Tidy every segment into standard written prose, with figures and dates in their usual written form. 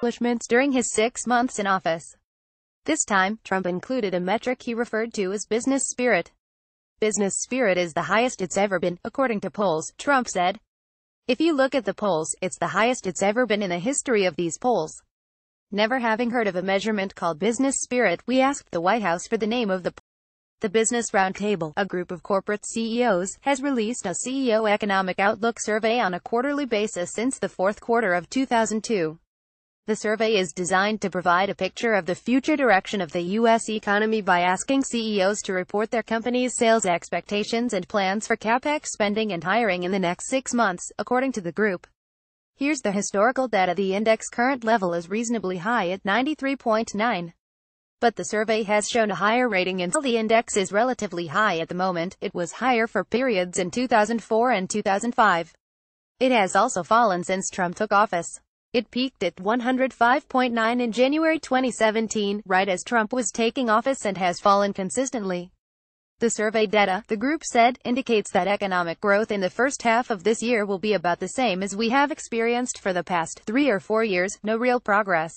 accomplishments during his 6 months in office. This time, Trump included a metric he referred to as business spirit. Business spirit is the highest it's ever been, according to polls, Trump said. If you look at the polls, it's the highest it's ever been in the history of these polls. Never having heard of a measurement called business spirit, we asked the White House for the name of the poll. The Business Roundtable, a group of corporate CEOs, has released a CEO Economic Outlook survey on a quarterly basis since the fourth quarter of 2002. The survey is designed to provide a picture of the future direction of the U.S. economy by asking CEOs to report their company's sales expectations and plans for CapEx spending and hiring in the next 6 months, according to the group. Here's the historical data. The index current level is reasonably high at 93.9. But the survey has shown a higher rating until the index is relatively high at the moment. It was higher for periods in 2004 and 2005. It has also fallen since Trump took office. It peaked at 105.9 in January 2017, right as Trump was taking office, and has fallen consistently. The survey data, the group said, indicates that economic growth in the first half of this year will be about the same as we have experienced for the past 3 or 4 years, no real progress.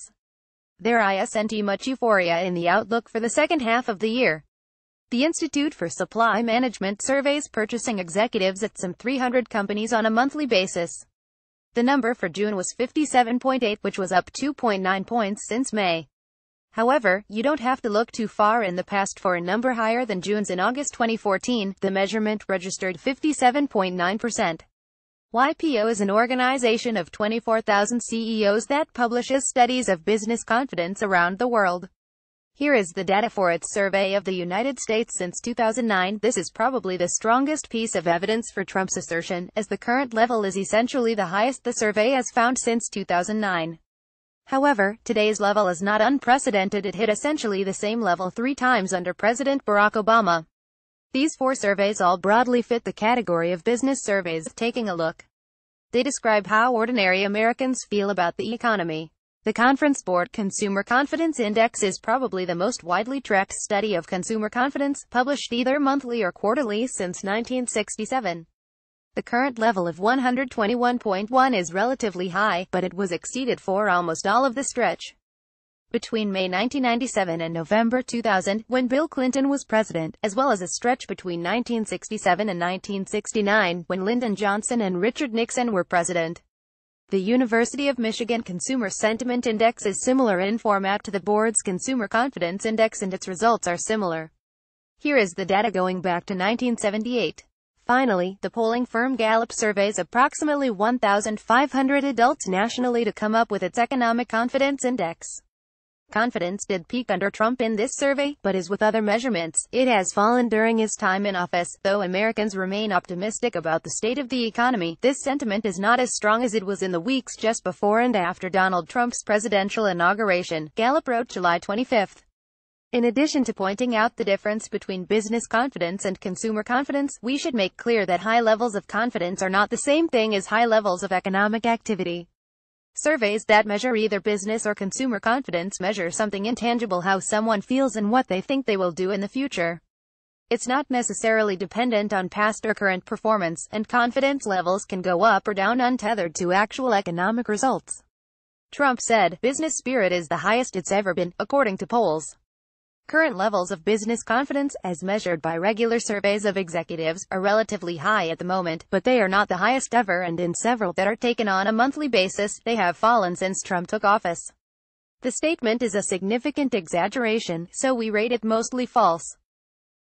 There isn't much euphoria in the outlook for the second half of the year. The Institute for Supply Management surveys purchasing executives at some 300 companies on a monthly basis. The number for June was 57.8, which was up 2.9 points since May. However, you don't have to look too far in the past for a number higher than June's. In August 2014, the measurement registered 57.9%. YPO is an organization of 24,000 CEOs that publishes studies of business confidence around the world. Here is the data for its survey of the United States since 2009. This is probably the strongest piece of evidence for Trump's assertion, as the current level is essentially the highest the survey has found since 2009. However, today's level is not unprecedented. It hit essentially the same level 3 times under President Barack Obama. These 4 surveys all broadly fit the category of business surveys. Taking a look, they describe how ordinary Americans feel about the economy. The Conference Board Consumer Confidence Index is probably the most widely tracked study of consumer confidence, published either monthly or quarterly since 1967. The current level of 121.1 is relatively high, but it was exceeded for almost all of the stretch between May 1997 and November 2000, when Bill Clinton was president, as well as a stretch between 1967 and 1969, when Lyndon Johnson and Richard Nixon were president. The University of Michigan Consumer Sentiment Index is similar in format to the board's Consumer Confidence Index, and its results are similar. Here is the data going back to 1978. Finally, the polling firm Gallup surveys approximately 1,500 adults nationally to come up with its Economic Confidence Index. Confidence did peak under Trump in this survey, but as with other measurements, it has fallen during his time in office. Though Americans remain optimistic about the state of the economy, this sentiment is not as strong as it was in the weeks just before and after Donald Trump's presidential inauguration, Gallup wrote July 25. In addition to pointing out the difference between business confidence and consumer confidence, we should make clear that high levels of confidence are not the same thing as high levels of economic activity. Surveys that measure either business or consumer confidence measure something intangible: how someone feels and what they think they will do in the future. It's not necessarily dependent on past or current performance, and confidence levels can go up or down untethered to actual economic results. Trump said, "Business spirit is the highest it's ever been, according to polls." Current levels of business confidence, as measured by regular surveys of executives, are relatively high at the moment, but they are not the highest ever, and in several that are taken on a monthly basis, they have fallen since Trump took office. The statement is a significant exaggeration, so we rate it mostly false.